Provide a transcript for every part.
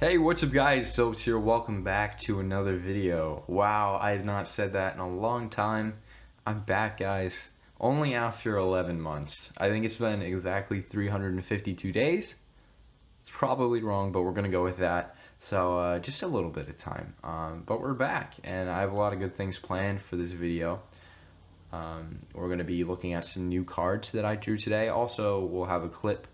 Hey, what's up guys? Soapss here. Welcome back to another video. Wow, I have not said that in a long time. I'm back, guys. Only after 11 months. I think it's been exactly 352 days. It's probably wrong, but we're gonna go with that. So just a little bit of time. But we're back, and I have a lot of good things planned for this video. We're gonna be looking at some new cards that I drew today. Also, we'll have a clip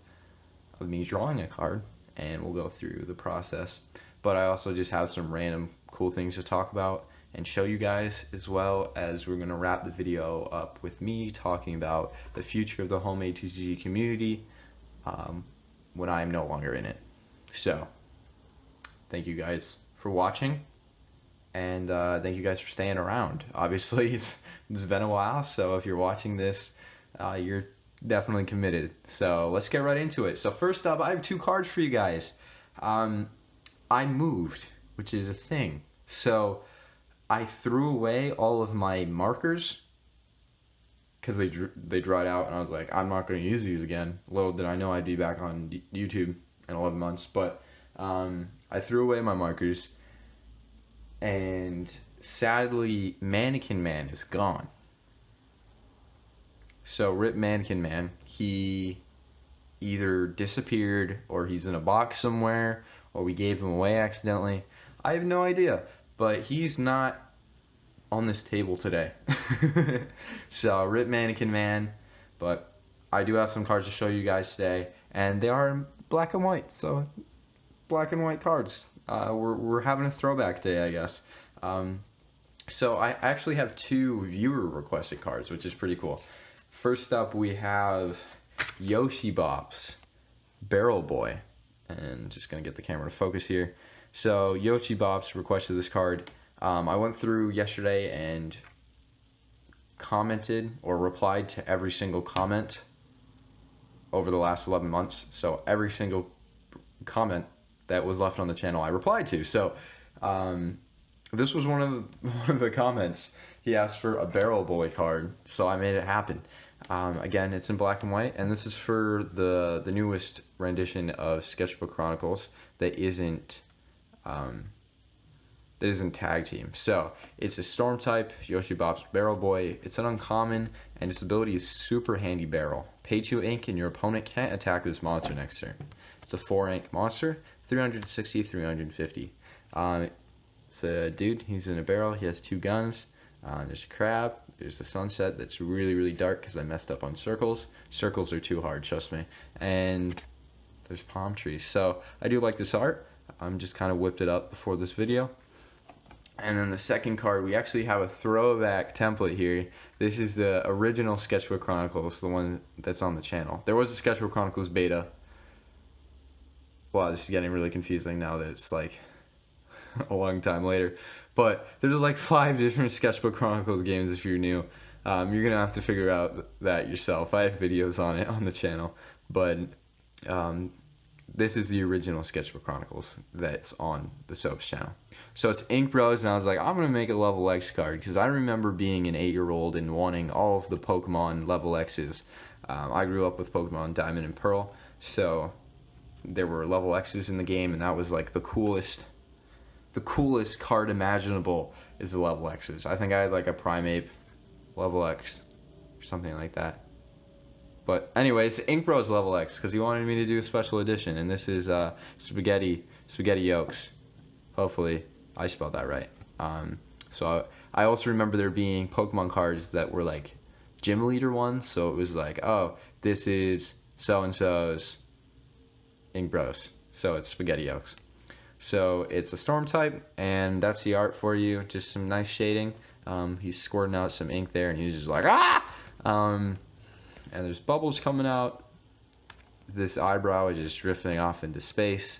of me drawing a card, and we'll go through the process. But I also just have some random cool things to talk about and show you guys, as well as we're going to wrap the video up with me talking about the future of the homemade TCG community when I am no longer in it. So thank you guys for watching, and thank you guys for staying around. Obviously it's been a while, so if you're watching this, you're definitely committed. So let's get right into it. So first up, I have two cards for you guys. I moved, which is a thing. So I threw away all of my markers because they dried out, and I was like, I'm not going to use these again. Little did I know I'd be back on YouTube in 11 months. But I threw away my markers, and sadly, Mannequin Man is gone. So Rip Mannequin Man, he either disappeared, or he's in a box somewhere, or we gave him away accidentally. I have no idea, but he's not on this table today. So Rip Mannequin Man, but I do have some cards to show you guys today, and they are in black and white, so black and white cards. We're having a throwback day, I guess. So I actually have two viewer requested cards, which is pretty cool. First up, we have Yoshi Boppy, Barrel Boy, and just gonna get the camera to focus here. So Yoshi Boppy requested this card. I went through yesterday and commented or replied to every single comment over the last 11 months. So every single comment that was left on the channel, I replied to. So this was one of the comments. He asked for a Barrel Boy card, so I made it happen. Again, it's in black and white, and this is for the newest rendition of Sketchbook Chronicles that isn't tag team. So it's a storm type, Yoshi Boppy Barrel Boy. It's an uncommon, and its ability is super handy barrel. Pay 2 ink, and your opponent can't attack this monster next turn. It's a 4 ink monster, 360, 350. It's a dude. He's in a barrel. He has 2 guns. There's a crab. There's the sunset that's really, really dark because I messed up on circles. Circles are too hard, trust me. And there's palm trees. So I do like this art. I'm just kind of whipped it up before this video. And then the second card, we actually have a throwback template here. This is the original Sketchbook Chronicles, the one that's on the channel. There was a Sketchbook Chronicles beta. Wow, this is getting really confusing now that it's like a long time later. But there's like 5 different Sketchbook Chronicles games if you're new. You're gonna have to figure out that yourself. I have videos on it on the channel, but this is the original Sketchbook Chronicles that's on the Soapss channel. So it's Ink Bros, and I was like, I'm gonna make a level X card because I remember being an 8-year-old and wanting all of the Pokemon level X's. I grew up with Pokemon Diamond and Pearl, so there were level X's in the game, and that was like the coolest card imaginable is the level X's. I think I had like a Primeape level X or something like that. But anyways, Ink Bros level X because he wanted me to do a special edition, and this is spaghetti yolks. Hopefully I spelled that right. So I also remember there being Pokemon cards that were like gym leader ones, so it was like, oh, this is so and so's Ink Bros, so it's spaghetti yolks. So it's a storm type, and that's the art for you. Just some nice shading. He's squirting out some ink there, and he's just like, ah! And there's bubbles coming out. This eyebrow is just drifting off into space.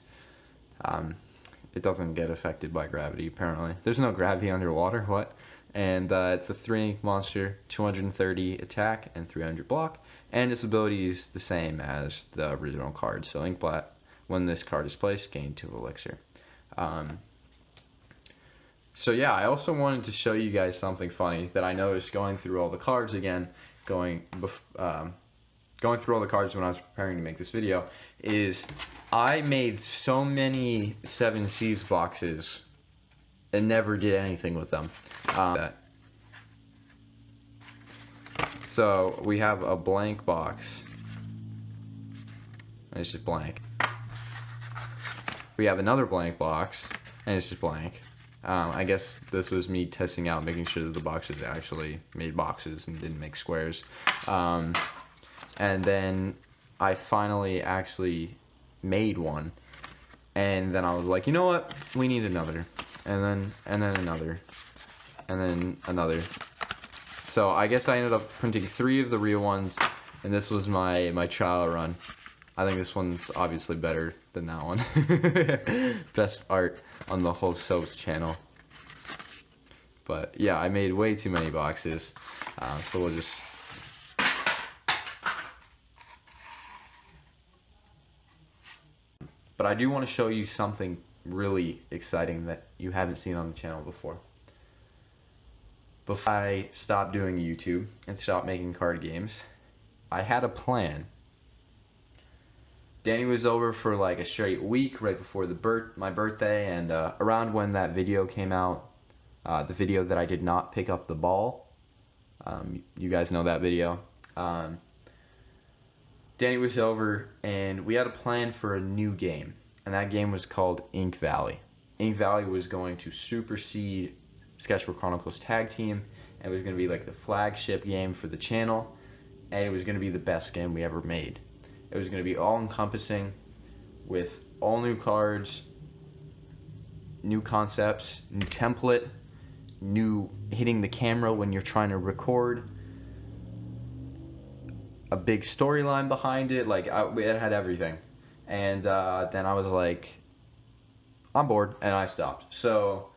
It doesn't get affected by gravity, apparently. There's no gravity underwater, what? And it's a 3 ink monster, 230 attack and 300 block. And its ability is the same as the original card. So ink blast, when this card is placed, gain 2 elixir. So yeah, I also wanted to show you guys something funny that I noticed going through all the cards again, going through all the cards when I was preparing to make this video, is I made so many 7 Seas boxes and never did anything with them. So we have a blank box, and it's just blank. We have another blank box, and it's just blank. I guess this was me testing out, making sure that the boxes actually made boxes and didn't make squares. And then I finally actually made one, and then I was like, you know what? We need another, and then another, and then another. So I guess I ended up printing 3 of the real ones, and this was my trial run. I think this one's obviously better than that one. Best art on the whole Soapss channel. But yeah, I made way too many boxes, so we'll just... But I do want to show you something really exciting that you haven't seen on the channel before. Before I stopped doing YouTube and stopped making card games, I had a plan. Danny was over for like a straight week right before my birthday, and around when that video came out, the video that I did not pick up the ball, you guys know that video. Danny was over, and we had a plan for a new game, and that game was called Ink Valley. Ink Valley was going to supersede Sketchbook Chronicles Tag Team, and it was going to be like the flagship game for the channel, and it was going to be the best game we ever made. It was going to be all-encompassing, with all new cards, new concepts, new template, new hitting the camera when you're trying to record, a big storyline behind it. Like, it had everything. And then I was like, I'm bored, and I stopped. So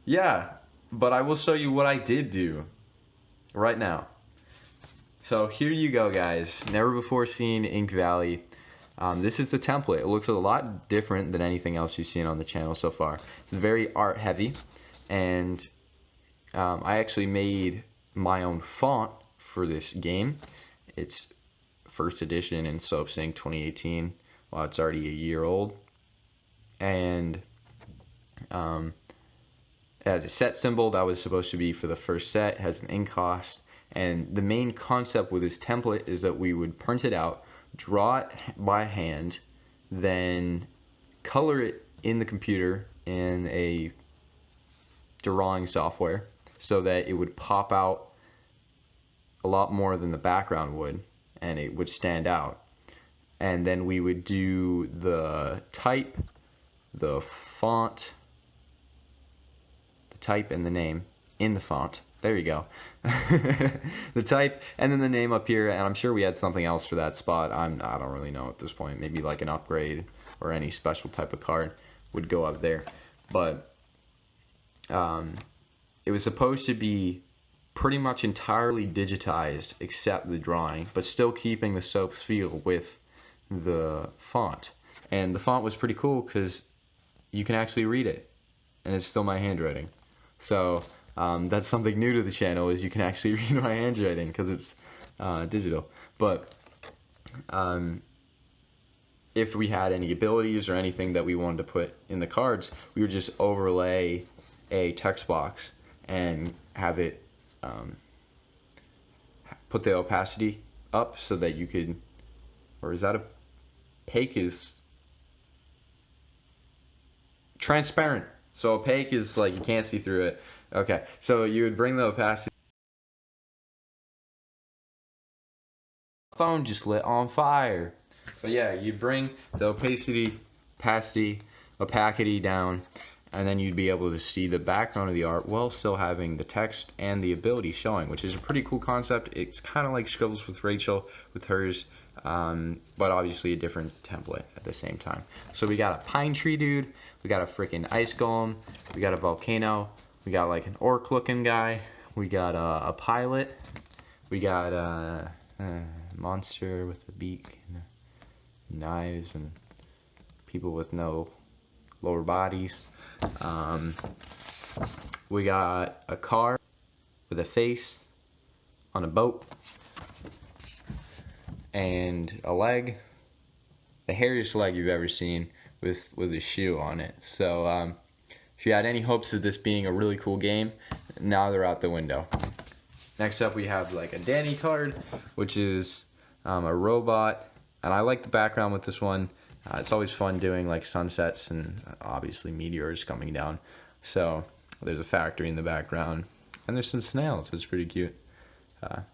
yeah, but I will show you what I did do right now. So here you go, guys. Never before seen Ink Valley. This is the template. It looks a lot different than anything else you've seen on the channel so far. It's very art heavy, and I actually made my own font for this game. It's first edition in Soapss Inc. 2018. Well, it's already a year old. And it has a set symbol that was supposed to be for the first set. It has an ink cost. And the main concept with this template is that we would print it out, draw it by hand, then color it in the computer in a drawing software so that it would pop out a lot more than the background would, and it would stand out. And then we would do the type, the font, the type and the name in the font. There you go. The type and then the name up here, and I'm sure we had something else for that spot. I don't really know at this point. Maybe like an upgrade or any special type of card would go up there. But it was supposed to be pretty much entirely digitized except the drawing, but still keeping the Soapss feel with the font. And the font was pretty cool because you can actually read it, and it's still my handwriting. So that's something new to the channel, is you can actually read my handwriting because it's digital. But if we had any abilities or anything that we wanted to put in the cards, we would just overlay a text box and have it put the opacity up so that you could, or is that opaque is transparent. So opaque is like you can't see through it. Okay, so you would bring the opacity. Phone just lit on fire. But yeah, you bring the opacity down, and then you'd be able to see the background of the art while still having the text and the ability showing, which is a pretty cool concept. It's kind of like Scribbles with Rachel with hers, but obviously a different template at the same time. So we got a pine tree dude, we got a freaking ice golem, we got a volcano, we got like an orc looking guy, we got a pilot, we got a monster with a beak and knives and people with no lower bodies. We got a car with a face, on a boat, and a leg, the hairiest leg you've ever seen, with a shoe on it. So if you had any hopes of this being a really cool game, now they're out the window. Next up we have like a Danny card, which is a robot, and I like the background with this one. It's always fun doing like sunsets and obviously meteors coming down. So there's a factory in the background, and there's some snails. It's pretty cute. So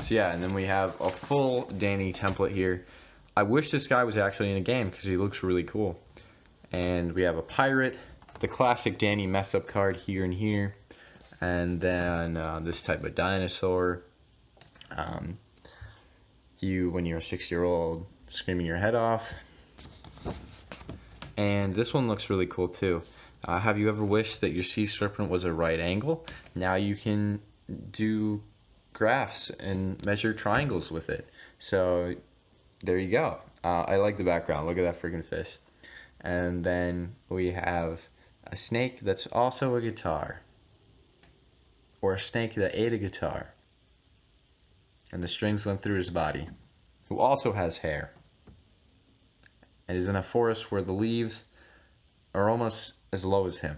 yeah, and then we have a full Danny template here. I wish this guy was actually in a game because he looks really cool. And we have a pirate, the classic Danny mess up card here and here, and then this type of dinosaur. You, when you're a 6-year-old, screaming your head off. And this one looks really cool too. Have you ever wished that your sea serpent was a right angle? Now you can do graphs and measure triangles with it. So there you go. I like the background. Look at that freaking fish. And then we have a snake that's also a guitar, or a snake that ate a guitar and the strings went through his body, who also has hair and is in a forest where the leaves are almost as low as him.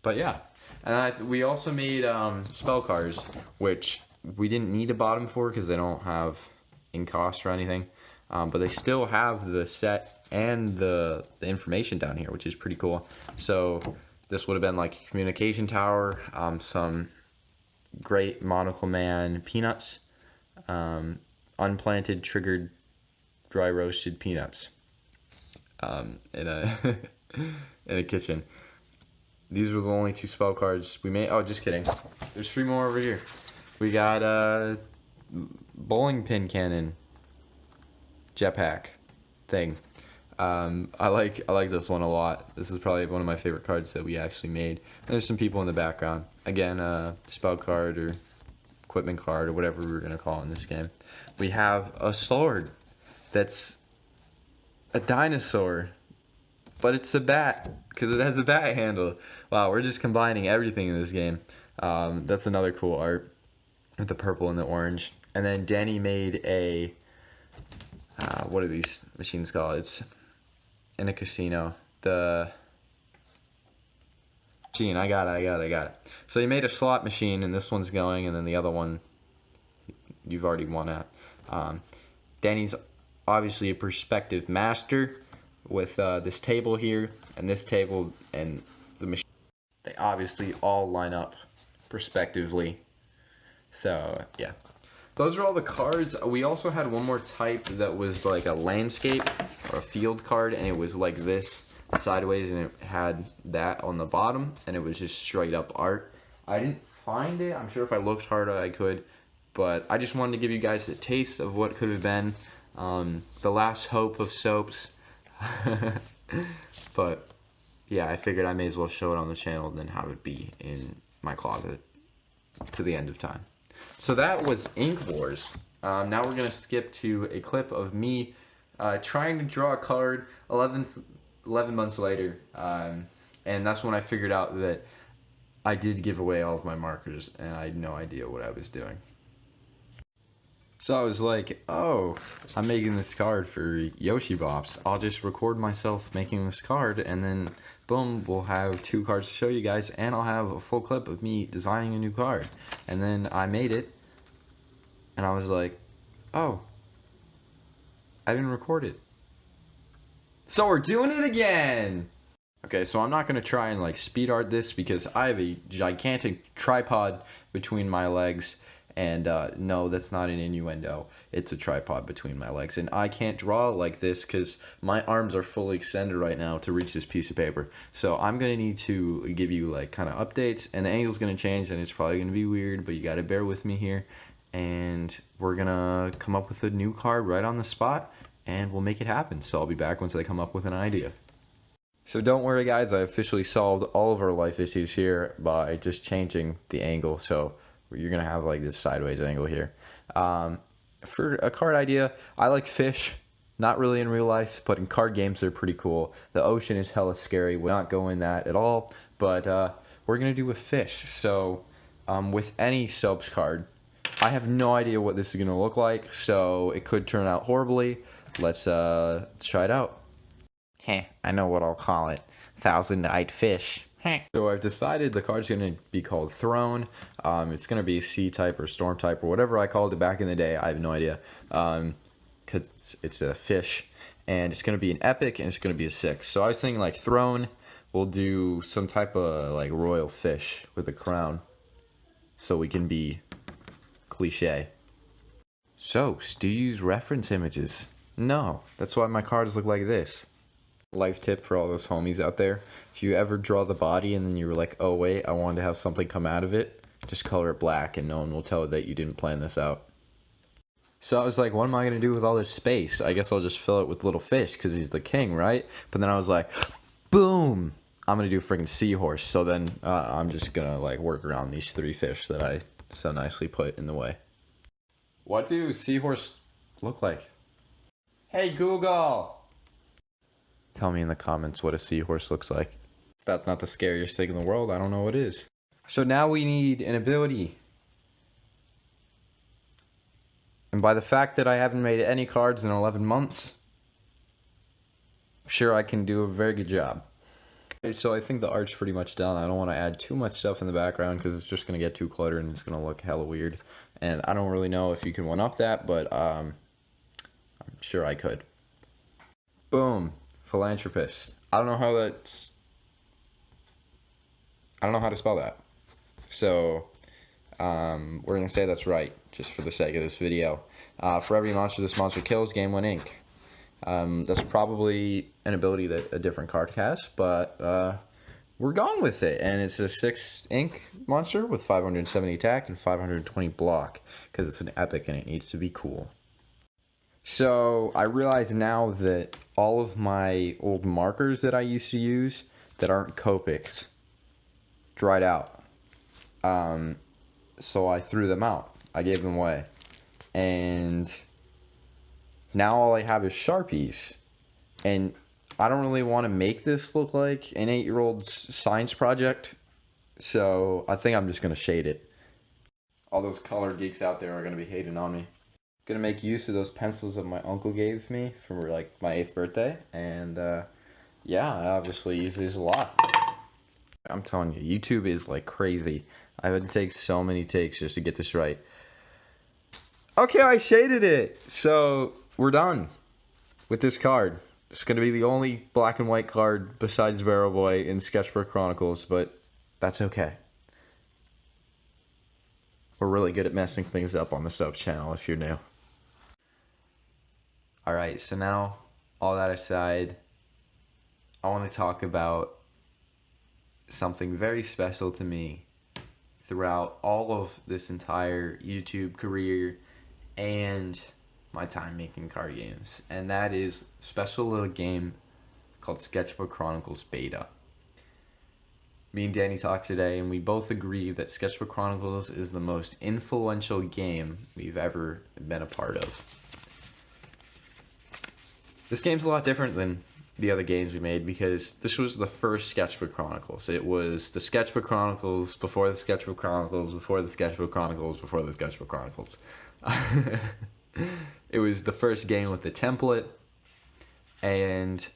But yeah, and we also made spell cards, which we didn't need a bottom for because they don't have in cost or anything, but they still have the set and the information down here, which is pretty cool. So this would have been like a communication tower, some great monocle man peanuts, unplanted triggered dry roasted peanuts in a in a kitchen. These were the only 2 spell cards we made. Oh, just kidding. There's 3 more over here. We got a bowling pin cannon jetpack thing. I like this one a lot. This is probably one of my favorite cards that we actually made. And there's some people in the background. Again, a spell card or equipment card or whatever we're gonna call it in this game. We have a sword that's a dinosaur, but it's a bat because it has a bat handle. Wow, we're just combining everything in this game. That's another cool art with the purple and the orange. And then Danny made a what are these machines called? It's in a casino. The machine, I got it. So he made a slot machine, and this one's going, and then the other one you've already won at. Danny's obviously a perspective master with this table here, and this table, and the machine. They obviously all line up perspectively. So yeah. Those are all the cards. We also had one more type that was like a landscape or a field card, and it was like this sideways, and it had that on the bottom, and it was just straight up art. I didn't find it. I'm sure if I looked harder I could, but I just wanted to give you guys a taste of what could have been the last hope of Soapss. But yeah, I figured I may as well show it on the channel than have it be in my closet to the end of time. So that was Ink Wars. Now we're gonna skip to a clip of me trying to draw a card 11 months later, and that's when I figured out that I did give away all of my markers and I had no idea what I was doing. So I was like, oh, I'm making this card for Yoshi Boppy. I'll just record myself making this card, and then boom, we'll have 2 cards to show you guys, and I'll have a full clip of me designing a new card. And then I made it, and I was like, oh, I didn't record it. So we're doing it again! Okay, so I'm not going to try and like speed art this because I have a gigantic tripod between my legs. And no, that's not an innuendo. It's a tripod between my legs. And I can't draw like this because my arms are fully extended right now to reach this piece of paper. So I'm going to need to give you like kind of updates. And the angle's going to change and it's probably going to be weird. But you got to bear with me here. And we're going to come up with a new card right on the spot. And we'll make it happen. So I'll be back once I come up with an idea. So don't worry guys, I officially solved all of our life issues here by just changing the angle. So you're gonna have like this sideways angle here. For a card idea, I like fish, not really in real life, but in card games they're pretty cool. The ocean is hella scary, we're not going that at all, but we're gonna do a fish. So with any Soapss card. I have no idea what this is going to look like, so it could turn out horribly. Let's try it out. Heh, I know what I'll call it. Thousand-eyed fish. So I've decided the card's going to be called Throne. It's going to be C-type or Storm-type or whatever I called it back in the day. I have no idea. Because it's a fish. And it's going to be an epic and it's going to be a 6. So I was thinking like Throne, we'll do some type of like royal fish with a crown. So we can be cliche. So, do you use reference images? No. That's why my cards look like this. Life tip for all those homies out there. If you ever draw the body and then you were like, oh wait, I wanted to have something come out of it, just color it black and no one will tell that you didn't plan this out. So I was like, what am I going to do with all this space? I guess I'll just fill it with little fish because he's the king, right? But then I was like, boom! I'm going to do a freaking seahorse. So then I'm just going to like work around these 3 fish that I so nicely put in the way. What do seahorse look like? Hey Google! Tell me in the comments what a seahorse looks like. If that's not the scariest thing in the world, I don't know what is. So now we need an ability. And by the fact that I haven't made any cards in 11 months, I'm sure I can do a very good job. Okay, so I think the art's pretty much done. I don't want to add too much stuff in the background because it's just going to get too cluttered and it's going to look hella weird. And I don't really know if you can one-up that, but I'm sure I could. Boom. Philanthropist. I don't know how to spell that. So, we're going to say that's right, just for the sake of this video. For every monster this monster kills, gain 1 ink. That's probably an ability that a different card has, but we're going with it. And it's a 6 ink monster with 570 attack and 520 block, because it's an epic and it needs to be cool. So I realize now that all of my old markers that I used to use that aren't Copics dried out. So I threw them out. I gave them away. And now all I have is Sharpies. And I don't really want to make this look like an 8-year-old's science project. So I think I'm just going to shade it. All those color geeks out there are going to be hating on me. Gonna make use of those pencils that my uncle gave me for like my 8th birthday, and yeah, I obviously use these a lot. I'm telling you, YouTube is like crazy. I've had to take so many takes just to get this right. Okay, I shaded it, so we're done with this card. It's gonna be the only black and white card besides Barrel Boy in Sketchbook Chronicles, but that's okay. We're really good at messing things up on the Soapss channel if you're new. Alright, so now, all that aside, I want to talk about something very special to me throughout all of this entire YouTube career and my time making card games. And that is a special little game called Sketchbook Chronicles Beta. Me and Danny talked today and we both agree that Sketchbook Chronicles is the most influential game we've ever been a part of. This game's a lot different than the other games we made because this was the first Sketchbook Chronicles. It was the Sketchbook Chronicles before the Sketchbook Chronicles before the Sketchbook Chronicles before the Sketchbook Chronicles. It was the first game with the template, and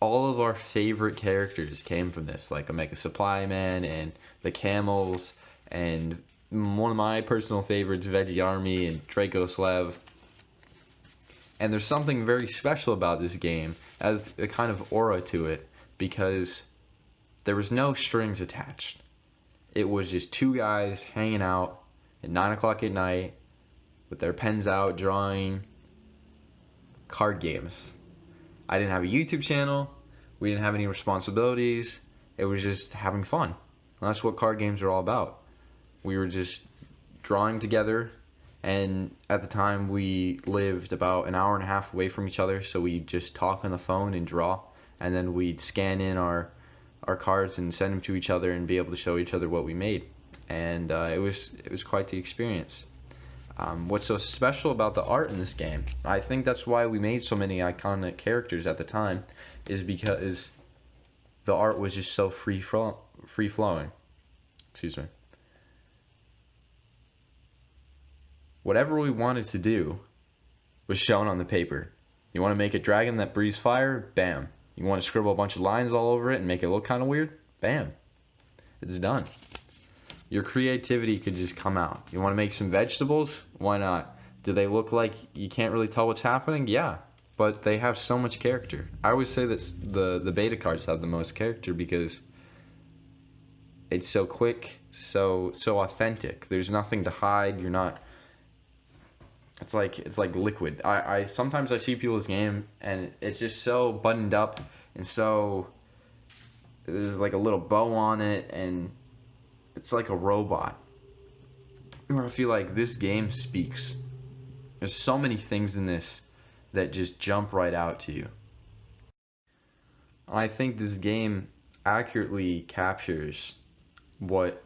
all of our favorite characters came from this, like Omega Supply Man and the Camels, and one of my personal favorites, Veggie Army and Draco Slev. And there's something very special about this game, as a kind of aura to it, because there was no strings attached. It was just 2 guys hanging out at 9 o'clock at night with their pens out, drawing card games. I didn't have a YouTube channel. We didn't have any responsibilities. It was just having fun. And that's what card games are all about. We were just drawing together. And at the time, we lived about an hour and a half away from each other, so we'd just talk on the phone and draw, and then we'd scan in our cards and send them to each other and be able to show each other what we made. And it was quite the experience. What's so special about the art in this game, I think that's why we made so many iconic characters at the time, is because the art was just so free flowing. Excuse me. whatever we wanted to do was shown on the paper. You want to make a dragon that breathes fire? Bam. You want to scribble a bunch of lines all over it and make it look kind of weird? Bam. It's done. Your creativity could just come out. You want to make some vegetables? Why not? Do they look like you can't really tell what's happening? Yeah. But they have so much character. I always say that the beta cards have the most character because it's so quick, so authentic. There's nothing to hide. You're not. It's like liquid. I sometimes I see people's game and it's just so buttoned up and so there's like a little bow on it and it's like a robot. Where I feel like this game speaks. There's so many things in this that just jump right out to you. I think this game accurately captures what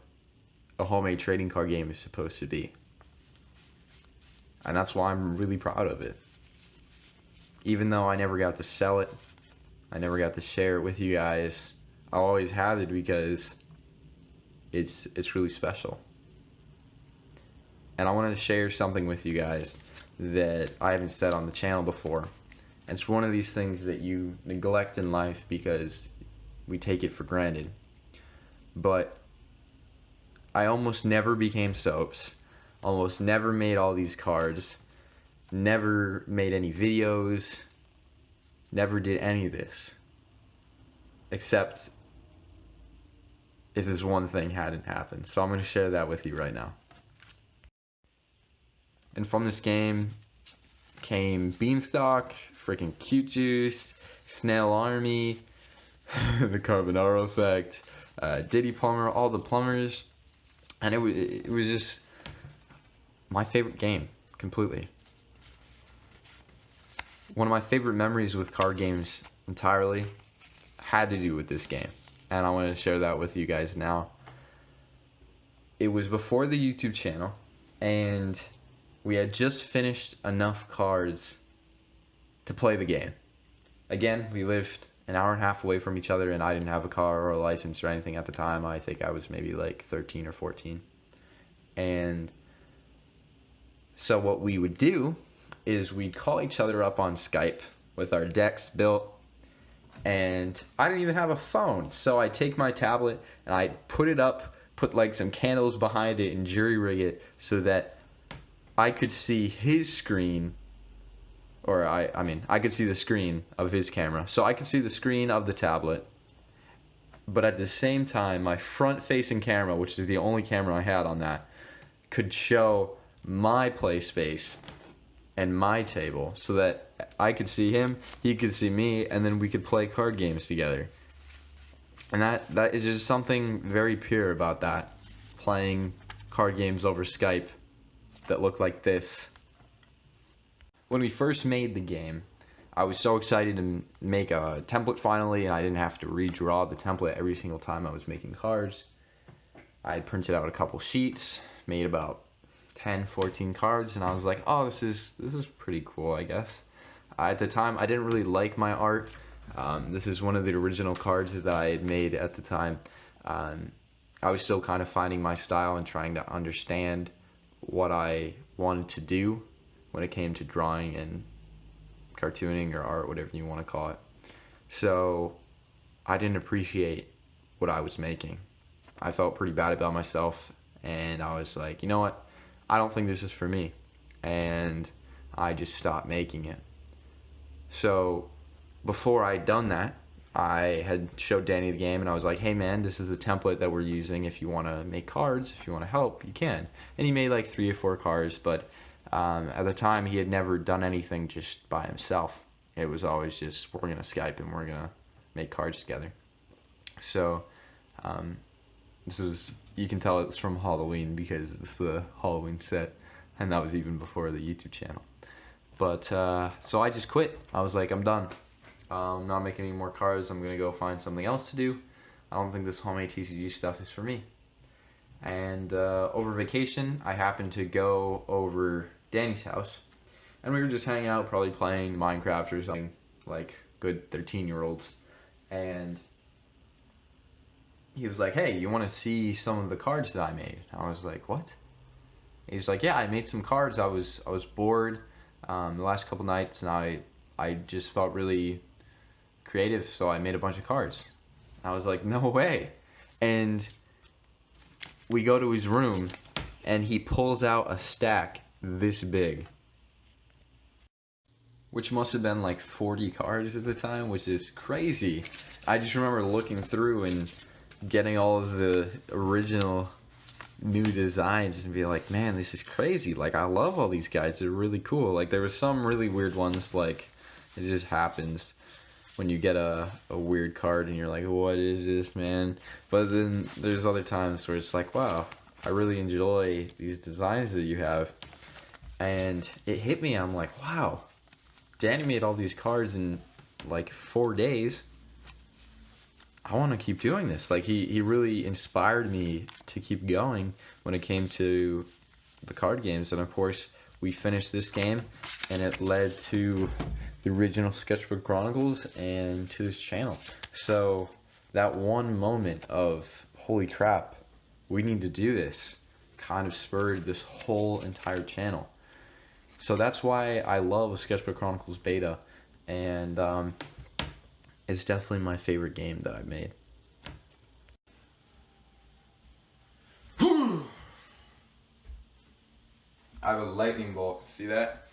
a homemade trading card game is supposed to be. And that's why I'm really proud of it. Even though I never got to sell it, I never got to share it with you guys, I always have it because it's really special. And I wanted to share something with you guys that I haven't said on the channel before. And it's one of these things that you neglect in life because we take it for granted. But I almost never became Soapss. Almost never made all these cards. Never made any videos. Never did any of this. Except if this one thing hadn't happened. So I'm going to share that with you right now. And from this game came Beanstalk, freaking Cute Juice, Snail Army, the Carbonaro Effect, Diddy Plumber, all the plumbers. And it was just my favorite game, completely. One of my favorite memories with card games entirely had to do with this game. And I want to share that with you guys now. It was before the YouTube channel, and we had just finished enough cards to play the game. Again, we lived an hour and a half away from each other, and I didn't have a car or a license or anything at the time. I think I was maybe like 13 or 14. And so what we would do is we'd call each other up on Skype with our decks built, and I didn't even have a phone. So I'd take my tablet and I'd put it up, put like some candles behind it and jury rig it so that I could see his screen, or I mean, I could see the screen of his camera. So I could see the screen of the tablet, but at the same time, my front-facing camera, which is the only camera I had on that, could show my play space and my table so that I could see him, he could see me, and then we could play card games together. And that is just something very pure about that, playing card games over Skype that look like this. When we first made the game, I was so excited to make a template finally, and I didn't have to redraw the template every single time I was making cards. I had printed out a couple sheets, made about 10, 14 cards, and I was like, oh, this is pretty cool, I guess. At the time, I didn't really like my art. This is one of the original cards that I had made at the time. I was still kind of finding my style and trying to understand what I wanted to do when it came to drawing and cartooning or art, whatever you want to call it. So I didn't appreciate what I was making. I felt pretty bad about myself, and I was like, you know what? I don't think this is for me. And I just stopped making it. So before I'd done that, I had showed Danny the game, and I was like, hey man, this is the template that we're using. If you want to make cards, if you want to help, you can. And he made like 3 or 4 cards, but at the time he had never done anything just by himself. It was always just, we're going to Skype and we're going to make cards together. So this was, you can tell it's from Halloween because it's the Halloween set, and that was even before the YouTube channel. But so I just quit. I was like, I'm done. I'm not making any more cards. I'm gonna go find something else to do. I don't think this homemade TCG stuff is for me. And over vacation, I happened to go over Danny's house, and we were just hanging out, probably playing Minecraft or something, like good 13-year-olds. And he was like, hey, you want to see some of the cards that I made? I was like, what? He's like, yeah, I made some cards. I was bored the last couple nights, and I just felt really creative, so I made a bunch of cards. I was like, no way. And we go to his room, and he pulls out a stack this big, which must have been like 40 cards at the time, which is crazy. I just remember looking through and getting all of the original new designs and being like, man, this is crazy. Like, I love all these guys. They're really cool. Like, there were some really weird ones, like, it just happens when you get a weird card and you're like, what is this, man? But then there's other times where it's like, wow, I really enjoy these designs that you have. And it hit me, I'm like, wow, Danny made all these cards in like 4 days. I want to keep doing this. Like, he really inspired me to keep going when it came to the card games. And of course, we finished this game, and it led to the original Sketchbook Chronicles and to this channel. So that one moment of, holy crap, we need to do this, kind of spurred this whole entire channel. So that's why I love Sketchbook Chronicles Beta, and it's definitely my favorite game that I've made. I have a lightning bolt. See that?